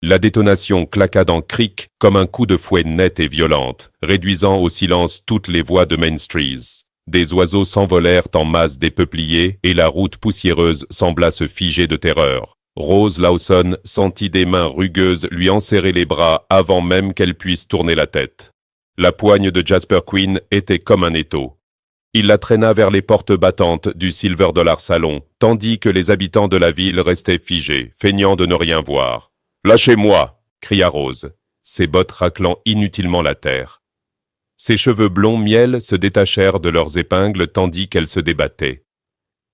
La détonation claqua dans Creek comme un coup de fouet net et violente, réduisant au silence toutes les voix de Main Street. Des oiseaux s'envolèrent en masse des peupliers et la route poussiéreuse sembla se figer de terreur. Rose Lawson sentit des mains rugueuses lui enserrer les bras avant même qu'elle puisse tourner la tête. La poigne de Jasper Quinn était comme un étau. Il la traîna vers les portes battantes du Silver Dollar Salon, tandis que les habitants de la ville restaient figés, feignant de ne rien voir. « Lâchez-moi » cria Rose, ses bottes raclant inutilement la terre. Ses cheveux blonds miel se détachèrent de leurs épingles tandis qu'elle se débattait.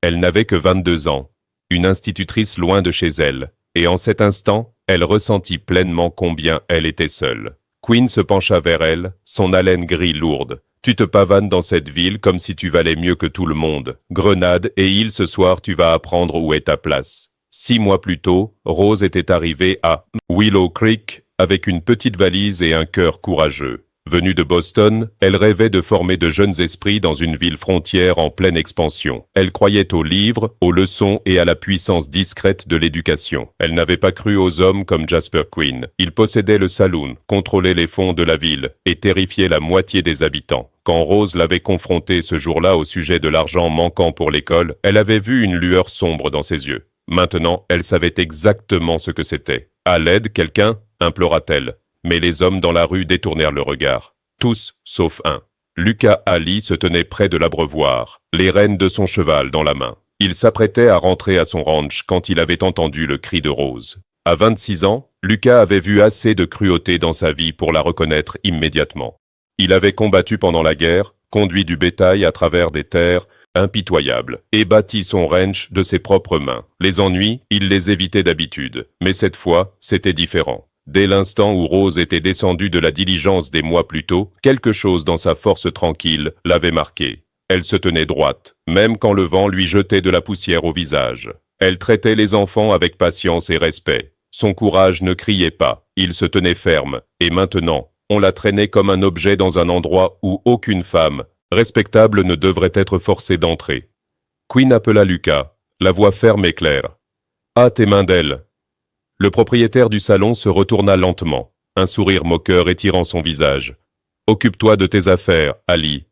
Elle n'avait que 22 ans, une institutrice loin de chez elle, et en cet instant, elle ressentit pleinement combien elle était seule. Quinn se pencha vers elle, son haleine gris lourde. « Tu te pavanes dans cette ville comme si tu valais mieux que tout le monde. Grenade et île ce soir tu vas apprendre où est ta place. » 6 mois plus tôt, Rose était arrivée à Willow Creek avec une petite valise et un cœur courageux. Venue de Boston, elle rêvait de former de jeunes esprits dans une ville frontière en pleine expansion. Elle croyait aux livres, aux leçons et à la puissance discrète de l'éducation. Elle n'avait pas cru aux hommes comme Jasper Quinn. Il possédait le saloon, contrôlait les fonds de la ville et terrifiait la moitié des habitants. Quand Rose l'avait confronté ce jour-là au sujet de l'argent manquant pour l'école, elle avait vu une lueur sombre dans ses yeux. Maintenant, elle savait exactement ce que c'était. « À l'aide, quelqu'un » implora-t-elle. Mais les hommes dans la rue détournèrent le regard. Tous, sauf un. Lucas Ali se tenait près de l'abreuvoir, les rênes de son cheval dans la main. Il s'apprêtait à rentrer à son ranch quand il avait entendu le cri de Rose. À 26 ans, Lucas avait vu assez de cruauté dans sa vie pour la reconnaître immédiatement. Il avait combattu pendant la guerre, conduit du bétail à travers des terres impitoyables, et bâti son ranch de ses propres mains. Les ennuis, il les évitait d'habitude, mais cette fois, c'était différent. Dès l'instant où Rose était descendue de la diligence des mois plus tôt, quelque chose dans sa force tranquille l'avait marquée. Elle se tenait droite, même quand le vent lui jetait de la poussière au visage. Elle traitait les enfants avec patience et respect. Son courage ne criait pas, il se tenait ferme, et maintenant, on la traînait comme un objet dans un endroit où aucune femme respectable ne devrait être forcée d'entrer. Quinn appela Lucas, la voix ferme et claire. « Ah, tes mains d'elle !» Le propriétaire du salon se retourna lentement, un sourire moqueur étirant son visage. « Occupe-toi de tes affaires, Ali.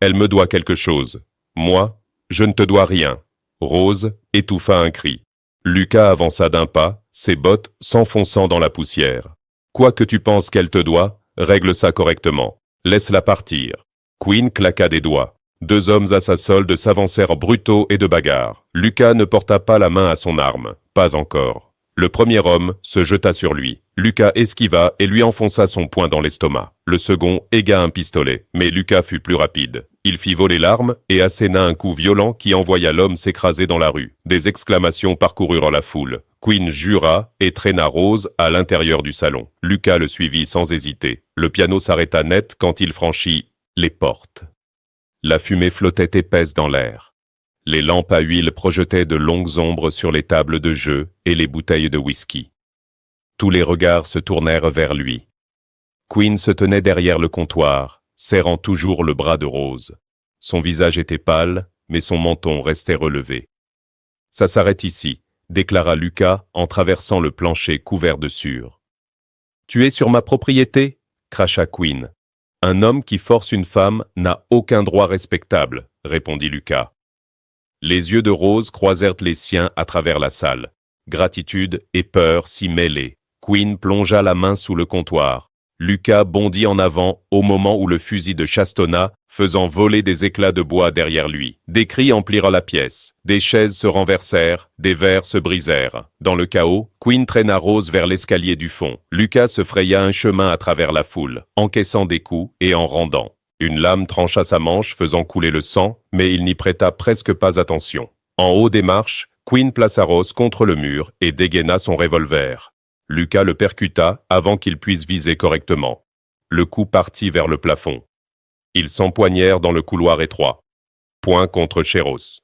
Elle me doit quelque chose. Moi, je ne te dois rien. » Rose étouffa un cri. Lucas avança d'un pas, ses bottes s'enfonçant dans la poussière. « Quoi que tu penses qu'elle te doit, règle ça correctement. Laisse-la partir. » Quinn claqua des doigts. 2 hommes à sa solde s'avancèrent brutaux et de bagarre. Lucas ne porta pas la main à son arme. Pas encore. Le premier homme se jeta sur lui. Lucas esquiva et lui enfonça son poing dans l'estomac. Le second égua un pistolet, mais Lucas fut plus rapide. Il fit voler l'arme et asséna un coup violent qui envoya l'homme s'écraser dans la rue. Des exclamations parcoururent la foule. Quinn jura et traîna Rose à l'intérieur du salon. Lucas le suivit sans hésiter. Le piano s'arrêta net quand il franchit les portes. La fumée flottait épaisse dans l'air. Les lampes à huile projetaient de longues ombres sur les tables de jeu et les bouteilles de whisky. Tous les regards se tournèrent vers lui. Quinn se tenait derrière le comptoir, serrant toujours le bras de Rose. Son visage était pâle, mais son menton restait relevé. « Ça s'arrête ici », déclara Lucas en traversant le plancher couvert de sueur. « Tu es sur ma propriété » cracha Quinn. « Un homme qui force une femme n'a aucun droit respectable », répondit Lucas. Les yeux de Rose croisèrent les siens à travers la salle. Gratitude et peur s'y mêlaient. Quinn plongea la main sous le comptoir. Lucas bondit en avant au moment où le fusil de chastonna, faisant voler des éclats de bois derrière lui. Des cris emplirent la pièce. Des chaises se renversèrent, des verres se brisèrent. Dans le chaos, Quinn traîna Rose vers l'escalier du fond. Lucas se fraya un chemin à travers la foule, encaissant des coups et en rendant. Une lame trancha sa manche, faisant couler le sang, mais il n'y prêta presque pas attention. En haut des marches, Quinn plaça Rose contre le mur et dégaina son revolver. Lucas le percuta avant qu'il puisse viser correctement. Le coup partit vers le plafond. Ils s'empoignèrent dans le couloir étroit. Point contre Cheros.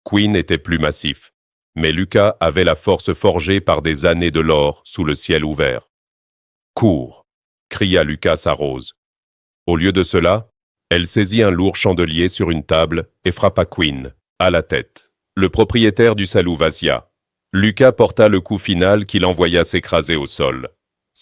Quinn était plus massif, mais Lucas avait la force forgée par des années de l'or sous le ciel ouvert. « Cours !» cria Lucas à Rose. Au lieu de cela, elle saisit un lourd chandelier sur une table et frappa Quinn, à la tête. Le propriétaire du salon vacilla. Lucas porta le coup final qui l'envoya s'écraser au sol.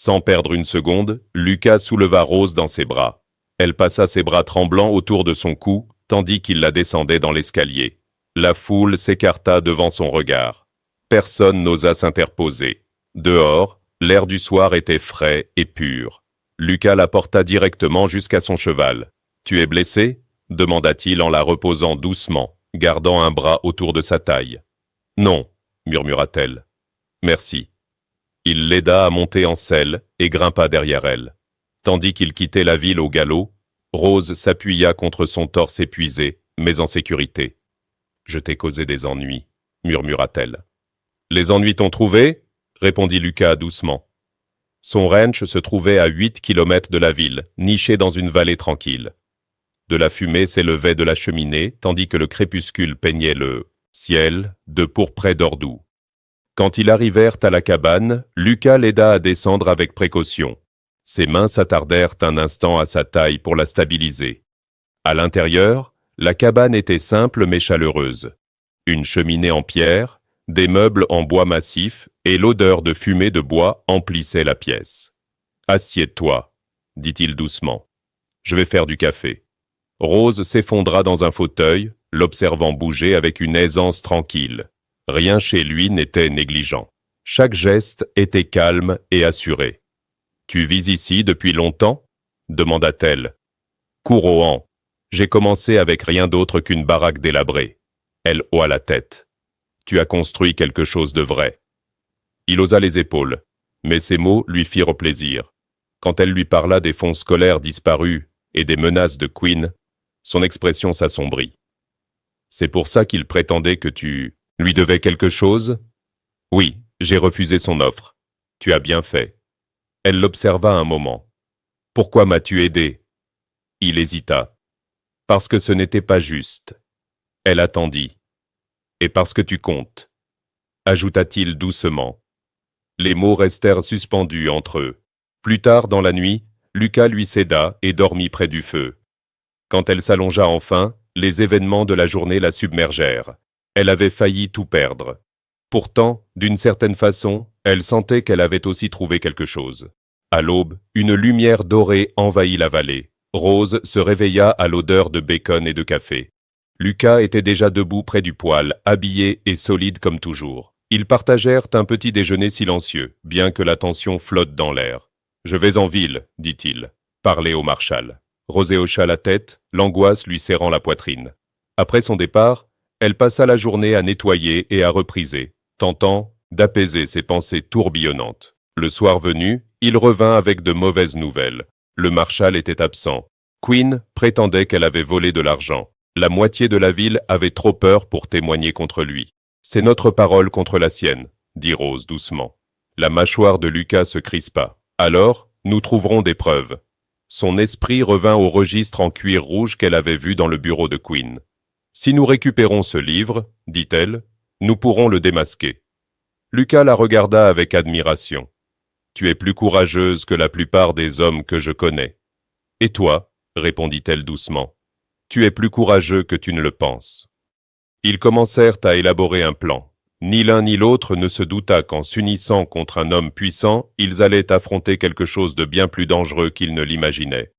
Sans perdre une seconde, Lucas souleva Rose dans ses bras. Elle passa ses bras tremblants autour de son cou, tandis qu'il la descendait dans l'escalier. La foule s'écarta devant son regard. Personne n'osa s'interposer. Dehors, l'air du soir était frais et pur. Lucas la porta directement jusqu'à son cheval. « Tu es blessé ?» demanda-t-il en la reposant doucement, gardant un bras autour de sa taille. « Non, » murmura-t-elle. « Merci. » Il l'aida à monter en selle et grimpa derrière elle. Tandis qu'il quittait la ville au galop, Rose s'appuya contre son torse épuisé, mais en sécurité. « Je t'ai causé des ennuis, » murmura-t-elle. « Les ennuis t'ont trouvé ?» répondit Lucas doucement. Son ranch se trouvait à 8 kilomètres de la ville, niché dans une vallée tranquille. De la fumée s'élevait de la cheminée, tandis que le crépuscule peignait le ciel de pourpre d'or doux. Quand ils arrivèrent à la cabane, Lucas l'aida à descendre avec précaution. Ses mains s'attardèrent un instant à sa taille pour la stabiliser. À l'intérieur, la cabane était simple mais chaleureuse. Une cheminée en pierre, des meubles en bois massif et l'odeur de fumée de bois emplissait la pièce. « Assieds-toi, » dit-il doucement. « Je vais faire du café. » Rose s'effondra dans un fauteuil, l'observant bouger avec une aisance tranquille. Rien chez lui n'était négligent. Chaque geste était calme et assuré. « Tu vis ici depuis longtemps ?» demanda-t-elle. « Courrohan. J'ai commencé avec rien d'autre qu'une baraque délabrée. » Elle houa la tête. « Tu as construit quelque chose de vrai. » Il haussa les épaules, mais ces mots lui firent plaisir. Quand elle lui parla des fonds scolaires disparus et des menaces de Quinn, son expression s'assombrit. « C'est pour ça qu'il prétendait que tu lui devais quelque chose ?»« Oui, j'ai refusé son offre. Tu as bien fait. » Elle l'observa un moment. « Pourquoi m'as-tu aidé ?» Il hésita. « Parce que ce n'était pas juste. » Elle attendit. « Et parce que tu comptes. » Ajouta-t-il doucement. Les mots restèrent suspendus entre eux. Plus tard dans la nuit, Lucas lui céda et dormit près du feu. Quand elle s'allongea enfin, les événements de la journée la submergèrent. Elle avait failli tout perdre. Pourtant, d'une certaine façon, elle sentait qu'elle avait aussi trouvé quelque chose. À l'aube, une lumière dorée envahit la vallée. Rose se réveilla à l'odeur de bacon et de café. Lucas était déjà debout près du poêle, habillé et solide comme toujours. Ils partagèrent un petit déjeuner silencieux, bien que la tension flotte dans l'air. « Je vais en ville, » dit-il. « Parlez au marshal. » Rose hocha la tête, l'angoisse lui serrant la poitrine. Après son départ, elle passa la journée à nettoyer et à repriser, tentant d'apaiser ses pensées tourbillonnantes. Le soir venu, il revint avec de mauvaises nouvelles. Le marshal était absent. Quinn prétendait qu'elle avait volé de l'argent. La moitié de la ville avait trop peur pour témoigner contre lui. « C'est notre parole contre la sienne, » dit Rose doucement. La mâchoire de Lucas se crispa. « Alors, nous trouverons des preuves. » Son esprit revint au registre en cuir rouge qu'elle avait vu dans le bureau de Quinn. « Si nous récupérons ce livre, dit-elle, nous pourrons le démasquer. » Lucas la regarda avec admiration. « Tu es plus courageuse que la plupart des hommes que je connais. »« Et toi, » répondit-elle doucement, « tu es plus courageux que tu ne le penses. » Ils commencèrent à élaborer un plan. Ni l'un ni l'autre ne se douta qu'en s'unissant contre un homme puissant, ils allaient affronter quelque chose de bien plus dangereux qu'ils ne l'imaginaient.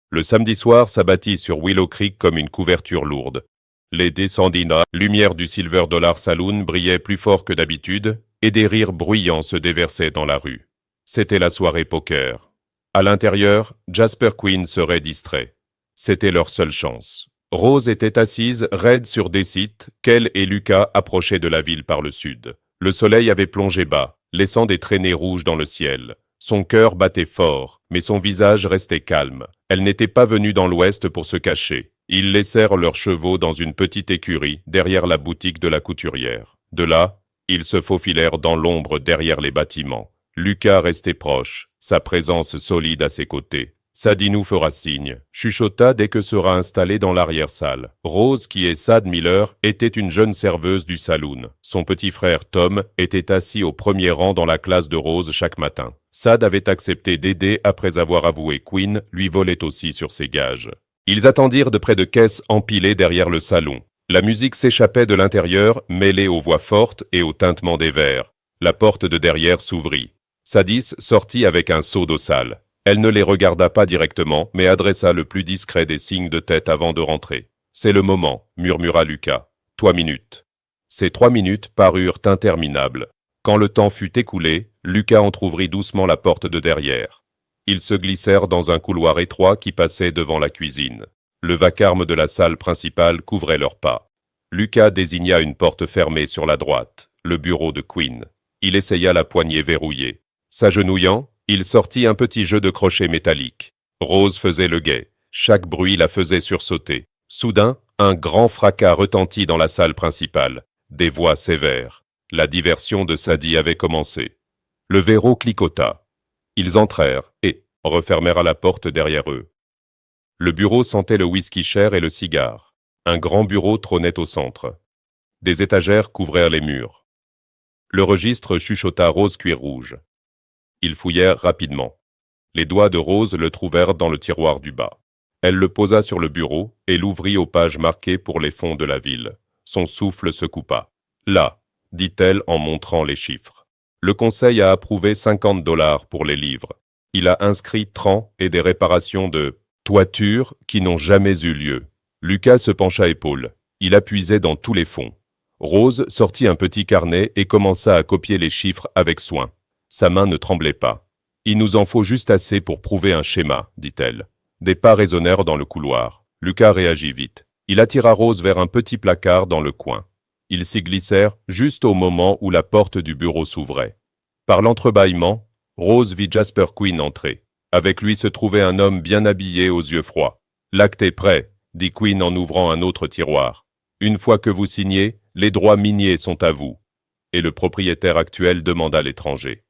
Le samedi soir s'abattit sur Willow Creek comme une couverture lourde. Les descendines, lumière du Silver Dollar Saloon brillaient plus fort que d'habitude, et des rires bruyants se déversaient dans la rue. C'était la soirée poker. À l'intérieur, Jasper Quinn serait distrait. C'était leur seule chance. Rose était assise, raide sur des sites, qu'elle et Lucas approchaient de la ville par le sud. Le soleil avait plongé bas, laissant des traînées rouges dans le ciel. Son cœur battait fort, mais son visage restait calme. Elle n'était pas venue dans l'ouest pour se cacher. Ils laissèrent leurs chevaux dans une petite écurie, derrière la boutique de la couturière. De là, ils se faufilèrent dans l'ombre derrière les bâtiments. Lucas restait proche, sa présence solide à ses côtés. « Sadie nous fera signe », chuchota dès que sera installée dans l'arrière-salle. Rose, qui est Sad Miller, était une jeune serveuse du saloon. Son petit frère Tom était assis au premier rang dans la classe de Rose chaque matin. Sad avait accepté d'aider après avoir avoué Quinn lui volait aussi sur ses gages. Ils attendirent de près de caisses empilées derrière le salon. La musique s'échappait de l'intérieur, mêlée aux voix fortes et au tintement des verres. La porte de derrière s'ouvrit. Sadis sortit avec un seau d'eau sale. Elle ne les regarda pas directement, mais adressa le plus discret des signes de tête avant de rentrer. « C'est le moment, » murmura Lucas. « 3 minutes. » Ces 3 minutes parurent interminables. Quand le temps fut écoulé, Lucas entr'ouvrit doucement la porte de derrière. Ils se glissèrent dans un couloir étroit qui passait devant la cuisine. Le vacarme de la salle principale couvrait leurs pas. Lucas désigna une porte fermée sur la droite, le bureau de Quinn. Il essaya la poignée verrouillée. S'agenouillant, il sortit un petit jeu de crochet métallique. Rose faisait le guet. Chaque bruit la faisait sursauter. Soudain, un grand fracas retentit dans la salle principale. Des voix sévères. La diversion de Sadie avait commencé. Le verrou clicota. Ils entrèrent et refermèrent la porte derrière eux. Le bureau sentait le whisky cher et le cigare. Un grand bureau trônait au centre. Des étagères couvrirent les murs. Le registre chuchota Rose cuir rouge. Ils fouillèrent rapidement. Les doigts de Rose le trouvèrent dans le tiroir du bas. Elle le posa sur le bureau et l'ouvrit aux pages marquées pour les fonds de la ville. Son souffle se coupa. « Là », dit-elle en montrant les chiffres. Le conseil a approuvé 50 $ pour les livres. Il a inscrit 30 et des réparations de toiture qui n'ont jamais eu lieu. Lucas se pencha épaule. Il appuisait dans tous les fonds. Rose sortit un petit carnet et commença à copier les chiffres avec soin. Sa main ne tremblait pas. « Il nous en faut juste assez pour prouver un schéma, » dit-elle. Des pas résonnèrent dans le couloir. Lucas réagit vite. Il attira Rose vers un petit placard dans le coin. Ils s'y glissèrent juste au moment où la porte du bureau s'ouvrait. Par l'entrebâillement, Rose vit Jasper Quinn entrer. Avec lui se trouvait un homme bien habillé aux yeux froids. « L'acte est prêt, » dit Quinn en ouvrant un autre tiroir. « Une fois que vous signez, les droits miniers sont à vous. » Et le propriétaire actuel demanda l'étranger.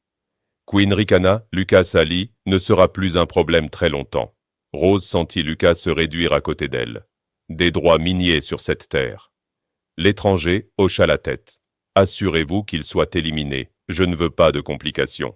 Quinn ricana, Lucas Sally ne sera plus un problème très longtemps. Rose sentit Lucas se réduire à côté d'elle. Des droits miniers sur cette terre. L'étranger hocha la tête. Assurez-vous qu'il soit éliminé. Je ne veux pas de complications.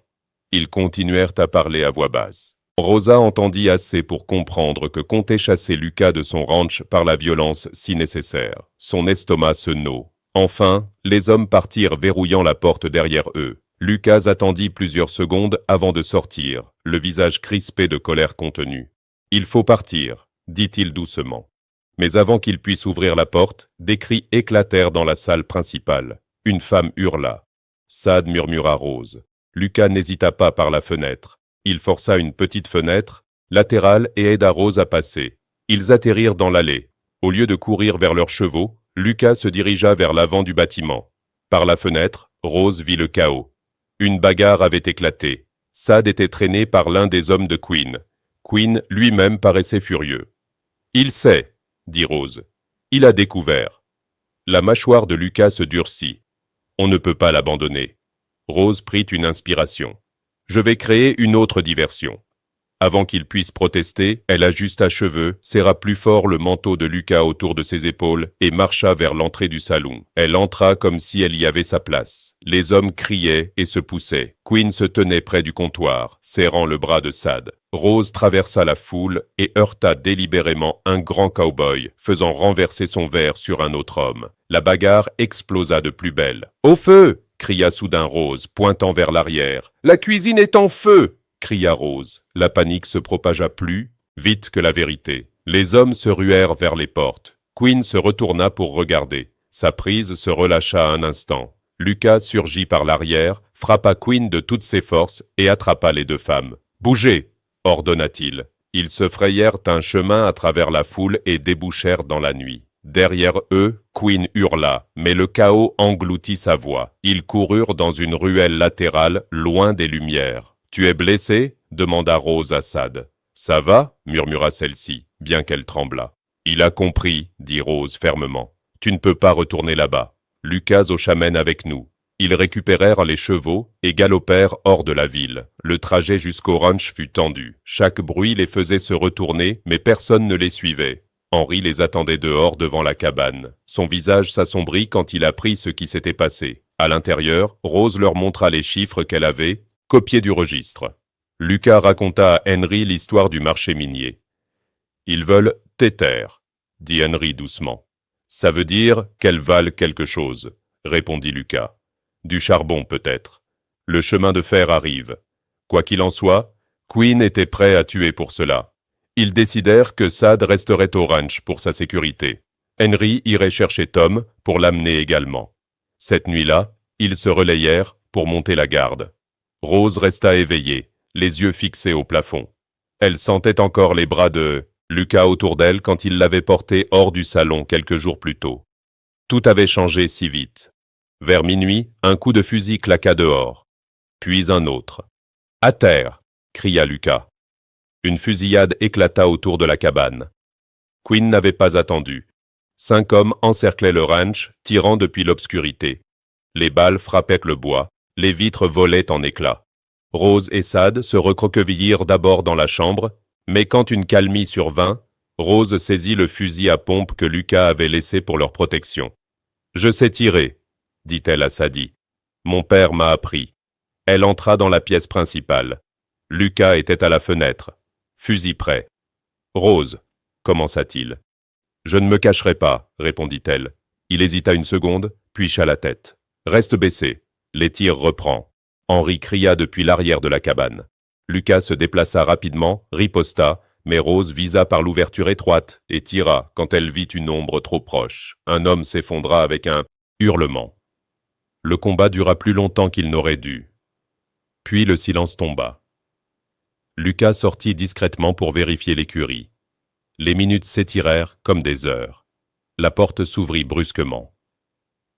Ils continuèrent à parler à voix basse. Rosa entendit assez pour comprendre que comptait chasser Lucas de son ranch par la violence si nécessaire. Son estomac se noue. Enfin, les hommes partirent verrouillant la porte derrière eux. Lucas attendit plusieurs secondes avant de sortir, le visage crispé de colère contenue. « Il faut partir », dit-il doucement. Mais avant qu'il puisse ouvrir la porte, des cris éclatèrent dans la salle principale. Une femme hurla. Sad murmura Rose. Lucas n'hésita pas par la fenêtre. Il força une petite fenêtre, latérale, et aida Rose à passer. Ils atterrirent dans l'allée. Au lieu de courir vers leurs chevaux, Lucas se dirigea vers l'avant du bâtiment. Par la fenêtre, Rose vit le chaos. Une bagarre avait éclaté. Sad était traîné par l'un des hommes de Quinn. Quinn lui-même paraissait furieux. « Il sait », dit Rose. « Il a découvert. » La mâchoire de Lucas se durcit. « On ne peut pas l'abandonner. » Rose prit une inspiration. « Je vais créer une autre diversion. » Avant qu'il puisse protester, elle ajusta cheveux, serra plus fort le manteau de Lucas autour de ses épaules et marcha vers l'entrée du salon. Elle entra comme si elle y avait sa place. Les hommes criaient et se poussaient. Quinn se tenait près du comptoir, serrant le bras de Sad. Rose traversa la foule et heurta délibérément un grand cow-boy, faisant renverser son verre sur un autre homme. La bagarre explosa de plus belle. « Au feu !» cria soudain Rose, pointant vers l'arrière. « La cuisine est en feu !» cria Rose. La panique se propagea plus vite que la vérité. Les hommes se ruèrent vers les portes. Quinn se retourna pour regarder. Sa prise se relâcha un instant. Lucas surgit par l'arrière, frappa Quinn de toutes ses forces et attrapa les deux femmes. « Bougez !» ordonna-t-il. Ils se frayèrent un chemin à travers la foule et débouchèrent dans la nuit. Derrière eux, Quinn hurla, mais le chaos engloutit sa voix. Ils coururent dans une ruelle latérale, loin des lumières. « Tu es blessé ?» demanda Rose à Sad. « Ça va ?» murmura celle-ci, bien qu'elle tremblât. « Il a compris, » dit Rose fermement. « Tu ne peux pas retourner là-bas. Lucas au chamen avec nous. » Ils récupérèrent les chevaux et galopèrent hors de la ville. Le trajet jusqu'au ranch fut tendu. Chaque bruit les faisait se retourner, mais personne ne les suivait. Henri les attendait dehors devant la cabane. Son visage s'assombrit quand il apprit ce qui s'était passé. À l'intérieur, Rose leur montra les chiffres qu'elle avait, copiés du registre. Lucas raconta à Henry l'histoire du marché minier. « Ils veulent Tether », dit Henry doucement. « Ça veut dire qu'elles valent quelque chose », répondit Lucas. « Du charbon peut-être. Le chemin de fer arrive. Quoi qu'il en soit, Quinn était prêt à tuer pour cela. Ils décidèrent que Saad resterait au ranch pour sa sécurité. Henry irait chercher Tom pour l'amener également. Cette nuit-là, ils se relayèrent pour monter la garde. Rose resta éveillée, les yeux fixés au plafond. Elle sentait encore les bras de Lucas autour d'elle quand il l'avait portée hors du salon quelques jours plus tôt. Tout avait changé si vite. Vers minuit, un coup de fusil claqua dehors. Puis un autre. « À terre !» cria Lucas. Une fusillade éclata autour de la cabane. Quinn n'avait pas attendu. 5 hommes encerclaient le ranch, tirant depuis l'obscurité. Les balles frappaient le bois, les vitres volaient en éclats. Rose et Saad se recroquevillirent d'abord dans la chambre, mais quand une calmie survint, Rose saisit le fusil à pompe que Lucas avait laissé pour leur protection. « Je sais tirer », dit-elle à Sadie. « Mon père m'a appris. » Elle entra dans la pièce principale. Lucas était à la fenêtre, fusil prêt. « Rose », commença-t-il. « Je ne me cacherai pas, » répondit-elle. Il hésita une seconde, puis hocha la tête. « Reste baissé. » Les tirs reprend. Henry cria depuis l'arrière de la cabane. Lucas se déplaça rapidement, riposta, mais Rose visa par l'ouverture étroite et tira quand elle vit une ombre trop proche. Un homme s'effondra avec un hurlement. Le combat dura plus longtemps qu'il n'aurait dû. Puis le silence tomba. Lucas sortit discrètement pour vérifier l'écurie. Les minutes s'étirèrent comme des heures. La porte s'ouvrit brusquement.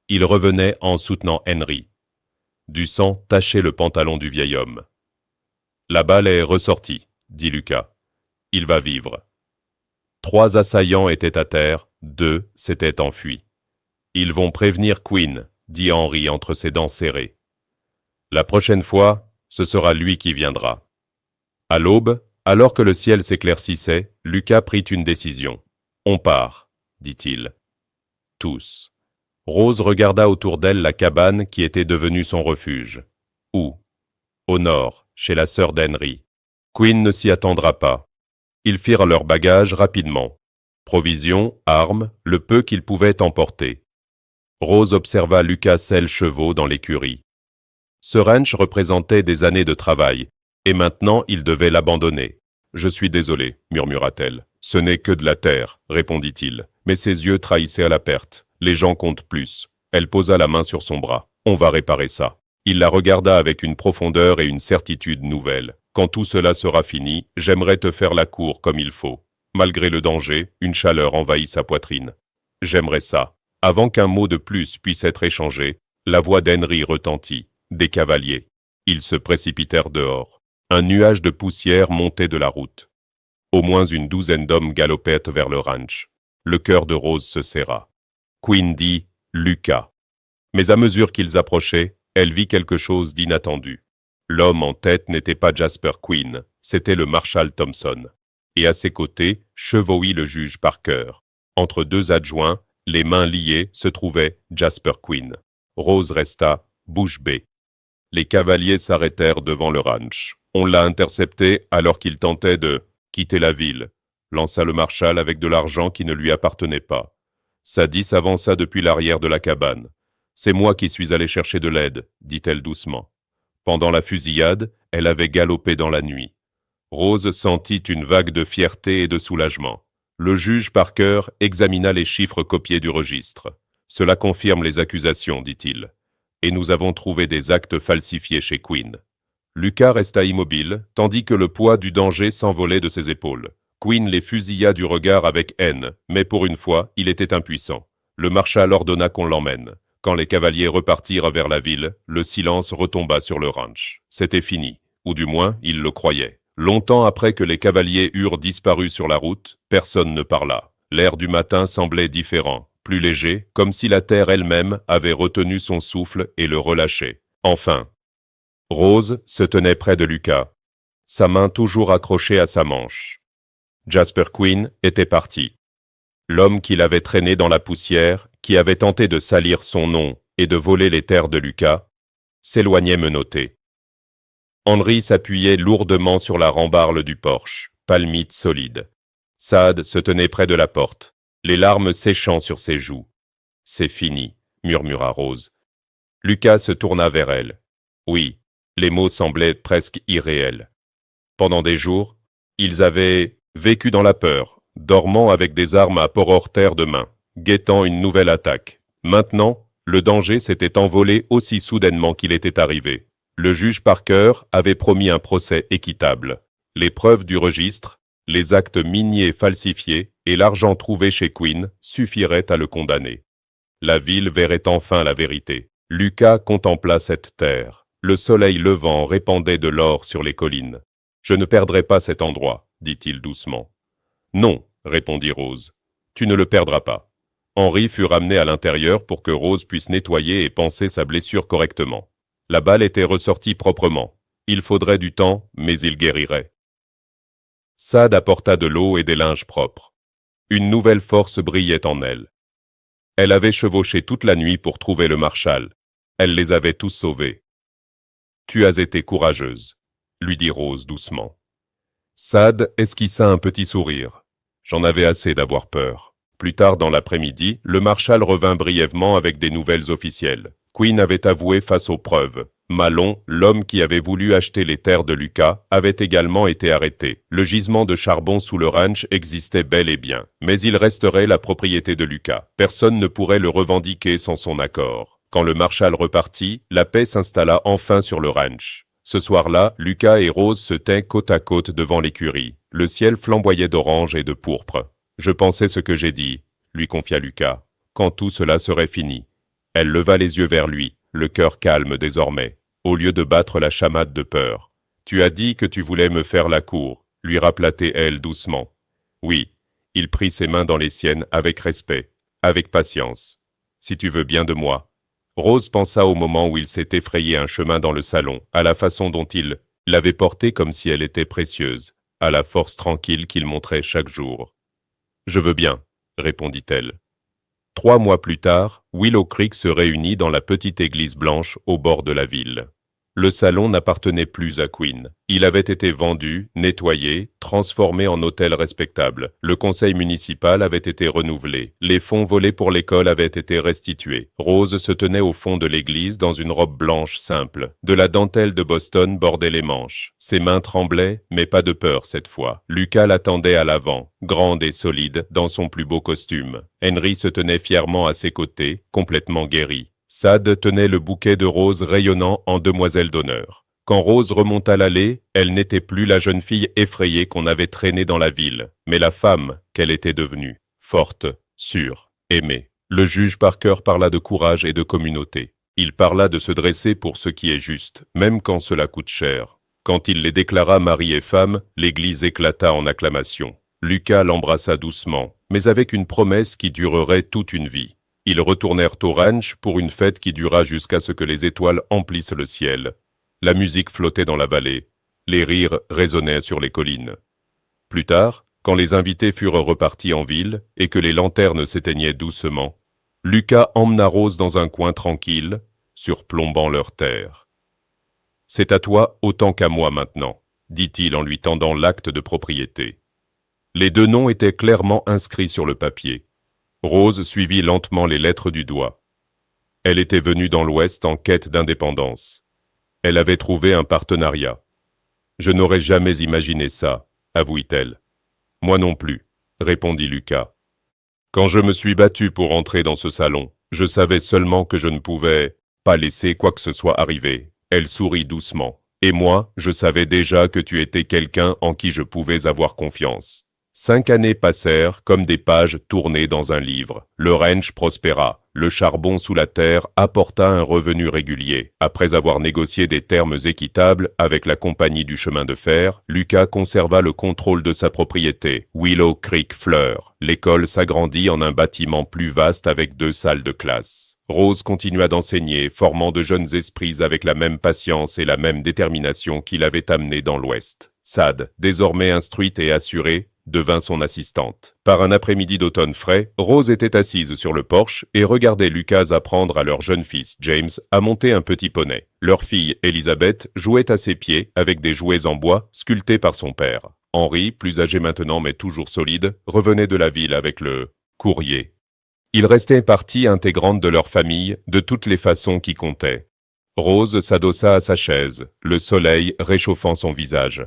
Il revenait en soutenant Henry. Du sang tachait le pantalon du vieil homme. « La balle est ressortie, » dit Lucas. « Il va vivre. » 3 assaillants étaient à terre, 2 s'étaient enfuis. « Ils vont prévenir Quinn, » dit Henry entre ses dents serrées. « La prochaine fois, ce sera lui qui viendra. » À l'aube, alors que le ciel s'éclaircissait, Lucas prit une décision. « On part, » dit-il. Tous. Rose regarda autour d'elle la cabane qui était devenue son refuge. Où? Au nord, chez la sœur d'Henry. Quinn ne s'y attendra pas. Ils firent leurs bagages rapidement. Provisions, armes, le peu qu'ils pouvaient emporter. Rose observa Lucas selle chevaux dans l'écurie. Ce ranch représentait des années de travail, et maintenant il devait l'abandonner. « Je suis désolé, » murmura-t-elle. « Ce n'est que de la terre, » répondit-il, mais ses yeux trahissaient à la perte. Les gens comptent plus. Elle posa la main sur son bras. On va réparer ça. Il la regarda avec une profondeur et une certitude nouvelles. Quand tout cela sera fini, j'aimerais te faire la cour comme il faut. Malgré le danger, une chaleur envahit sa poitrine. J'aimerais ça. Avant qu'un mot de plus puisse être échangé, la voix d'Henry retentit. Des cavaliers. Ils se précipitèrent dehors. Un nuage de poussière montait de la route. Au moins une douzaine d'hommes galopaient vers le ranch. Le cœur de Rose se serra. Quinn dit « Lucas ». Mais à mesure qu'ils approchaient, elle vit quelque chose d'inattendu. L'homme en tête n'était pas Jasper Quinn, c'était le marshal Thompson. Et à ses côtés, chevauchait le juge Parker. Entre 2 adjoints, les mains liées, se trouvait Jasper Quinn. Rose resta bouche bée. Les cavaliers s'arrêtèrent devant le ranch. On l'a intercepté alors qu'il tentait de quitter la ville, lança le marshal avec de l'argent qui ne lui appartenait pas. Sadie s'avança depuis l'arrière de la cabane. « C'est moi qui suis allé chercher de l'aide, » dit-elle doucement. Pendant la fusillade, elle avait galopé dans la nuit. Rose sentit une vague de fierté et de soulagement. Le juge Parker examina les chiffres copiés du registre. « Cela confirme les accusations, dit-il. Et nous avons trouvé des actes falsifiés chez Quinn. » Lucas resta immobile, tandis que le poids du danger s'envolait de ses épaules. Quinn les fusilla du regard avec haine, mais pour une fois, il était impuissant. Le marshal ordonna qu'on l'emmène. Quand les cavaliers repartirent vers la ville, le silence retomba sur le ranch. C'était fini, ou du moins, il le croyait. Longtemps après que les cavaliers eurent disparu sur la route, personne ne parla. L'air du matin semblait différent, plus léger, comme si la terre elle-même avait retenu son souffle et le relâchait. Enfin, Rose se tenait près de Lucas, sa main toujours accrochée à sa manche. Jasper Quinn était parti. L'homme qui l'avait traîné dans la poussière, qui avait tenté de salir son nom et de voler les terres de Lucas, s'éloignait menotté. Henry s'appuyait lourdement sur la rambarde du porche, palmite solide. Saad se tenait près de la porte, les larmes séchant sur ses joues. « C'est fini », murmura Rose. Lucas se tourna vers elle. « Oui, Les mots semblaient presque irréels. Pendant des jours, ils avaient vécu dans la peur, dormant avec des armes à port hors terre de main, guettant une nouvelle attaque. Maintenant, le danger s'était envolé aussi soudainement qu'il était arrivé. Le juge Parker avait promis un procès équitable. Les preuves du registre, les actes miniers falsifiés et l'argent trouvé chez Quinn suffiraient à le condamner. La ville verrait enfin la vérité. Lucas contempla cette terre. Le soleil levant répandait de l'or sur les collines. « Je ne perdrai pas cet endroit, dit-il doucement. « Non, répondit Rose. Tu ne le perdras pas. » Henry fut ramené à l'intérieur pour que Rose puisse nettoyer et panser sa blessure correctement. La balle était ressortie proprement. Il faudrait du temps, mais il guérirait. Sad apporta de l'eau et des linges propres. Une nouvelle force brillait en elle. Elle avait chevauché toute la nuit pour trouver le Marshal. Elle les avait tous sauvés. « Tu as été courageuse, » lui dit Rose doucement. Sad esquissa un petit sourire. J'en avais assez d'avoir peur. Plus tard dans l'après-midi, le Marshal revint brièvement avec des nouvelles officielles. Quinn avait avoué face aux preuves. Malon, l'homme qui avait voulu acheter les terres de Lucas, avait également été arrêté. Le gisement de charbon sous le ranch existait bel et bien, mais il resterait la propriété de Lucas. Personne ne pourrait le revendiquer sans son accord. Quand le Marshal repartit, la paix s'installa enfin sur le ranch. Ce soir-là, Lucas et Rose se tinrent côte à côte devant l'écurie. Le ciel flamboyait d'orange et de pourpre. « Je pensais ce que j'ai dit », lui confia Lucas, « quand tout cela serait fini. » Elle leva les yeux vers lui, le cœur calme désormais, au lieu de battre la chamade de peur. « Tu as dit que tu voulais me faire la cour », lui rappela-t-elle doucement. « Oui. » Il prit ses mains dans les siennes avec respect, avec patience. « Si tu veux bien de moi. » Rose pensa au moment où il s'était frayé un chemin dans le salon, à la façon dont il l'avait portée comme si elle était précieuse, à la force tranquille qu'il montrait chaque jour. « Je veux bien, » répondit-elle. 3 mois plus tard, Willow Creek se réunit dans la petite église blanche au bord de la ville. Le salon n'appartenait plus à Quinn. Il avait été vendu, nettoyé, transformé en hôtel respectable. Le conseil municipal avait été renouvelé. Les fonds volés pour l'école avaient été restitués. Rose se tenait au fond de l'église dans une robe blanche simple. De la dentelle de Boston bordait les manches. Ses mains tremblaient, mais pas de peur cette fois. Lucas l'attendait à l'avant, grande et solide, dans son plus beau costume. Henry se tenait fièrement à ses côtés, complètement guéri. Sad tenait le bouquet de roses rayonnant en demoiselle d'honneur. Quand Rose remonta l'allée, elle n'était plus la jeune fille effrayée qu'on avait traînée dans la ville, mais la femme qu'elle était devenue, forte, sûre, aimée. Le juge Parker parla de courage et de communauté. Il parla de se dresser pour ce qui est juste, même quand cela coûte cher. Quand il les déclara mari et femme, l'église éclata en acclamations. Lucas l'embrassa doucement, mais avec une promesse qui durerait toute une vie. Ils retournèrent au ranch pour une fête qui dura jusqu'à ce que les étoiles emplissent le ciel. La musique flottait dans la vallée. Les rires résonnaient sur les collines. Plus tard, quand les invités furent repartis en ville et que les lanternes s'éteignaient doucement, Lucas emmena Rose dans un coin tranquille, surplombant leur terre. « C'est à toi autant qu'à moi maintenant », dit-il en lui tendant l'acte de propriété. Les 2 noms étaient clairement inscrits sur le papier. Rose suivit lentement les lettres du doigt. Elle était venue dans l'Ouest en quête d'indépendance. Elle avait trouvé un partenariat. « Je n'aurais jamais imaginé ça, » avouit-elle. « Moi non plus, » répondit Lucas. « Quand je me suis battu pour entrer dans ce salon, je savais seulement que je ne pouvais pas laisser quoi que ce soit arriver. » Elle sourit doucement. « Et moi, je savais déjà que tu étais quelqu'un en qui je pouvais avoir confiance. » 5 années passèrent comme des pages tournées dans un livre. Le ranch prospéra. Le charbon sous la terre apporta un revenu régulier. Après avoir négocié des termes équitables avec la compagnie du chemin de fer, Lucas conserva le contrôle de sa propriété, Willow Creek Fleur. L'école s'agrandit en un bâtiment plus vaste avec 2 salles de classe. Rose continua d'enseigner, formant de jeunes esprits avec la même patience et la même détermination qui l'avait amené dans l'Ouest. Sad, désormais instruite et assurée, devint son assistante. Par un après-midi d'automne frais, Rose était assise sur le porche et regardait Lucas apprendre à leur jeune fils, James, à monter un petit poney. Leur fille, Elizabeth, jouait à ses pieds avec des jouets en bois sculptés par son père. Henry, plus âgé maintenant mais toujours solide, revenait de la ville avec le courrier. Ils restaient partie intégrante de leur famille de toutes les façons qui comptaient. Rose s'adossa à sa chaise, le soleil réchauffant son visage.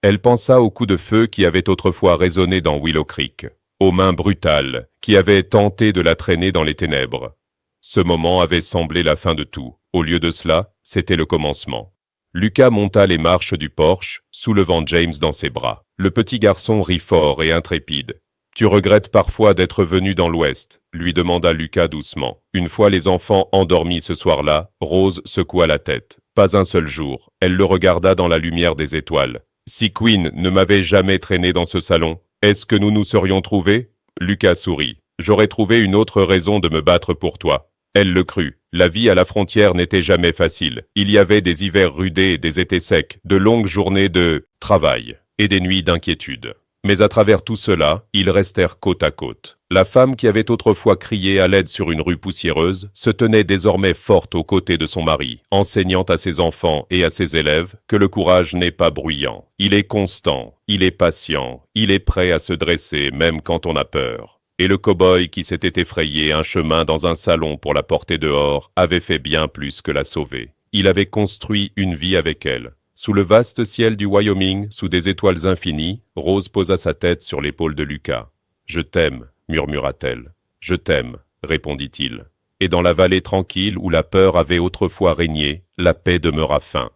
Elle pensa au coup de feu qui avait autrefois résonné dans Willow Creek, aux mains brutales qui avaient tenté de la traîner dans les ténèbres. Ce moment avait semblé la fin de tout. Au lieu de cela, c'était le commencement. Lucas monta les marches du porche, soulevant James dans ses bras. Le petit garçon rit fort et intrépide. « Tu regrettes parfois d'être venu dans l'Ouest ?» lui demanda Lucas doucement. Une fois les enfants endormis ce soir-là, Rose secoua la tête. Pas un seul jour. Elle le regarda dans la lumière des étoiles. « Si Quinn ne m'avait jamais traîné dans ce salon, est-ce que nous nous serions trouvés ?» Lucas sourit. « J'aurais trouvé une autre raison de me battre pour toi. » Elle le crut. La vie à la frontière n'était jamais facile. Il y avait des hivers rudés et des étés secs, de longues journées de travail et des nuits d'inquiétude. Mais à travers tout cela, ils restèrent côte à côte. La femme qui avait autrefois crié à l'aide sur une rue poussiéreuse se tenait désormais forte aux côtés de son mari, enseignant à ses enfants et à ses élèves que le courage n'est pas bruyant. Il est constant, il est patient, il est prêt à se dresser même quand on a peur. Et le cow-boy qui s'était effrayé un chemin dans un salon pour la porter dehors avait fait bien plus que la sauver. Il avait construit une vie avec elle. Sous le vaste ciel du Wyoming, sous des étoiles infinies, Rose posa sa tête sur l'épaule de Lucas. « Je t'aime, murmura-t-elle. « Je t'aime, répondit-il. Et dans la vallée tranquille où la peur avait autrefois régné, la paix demeura fin.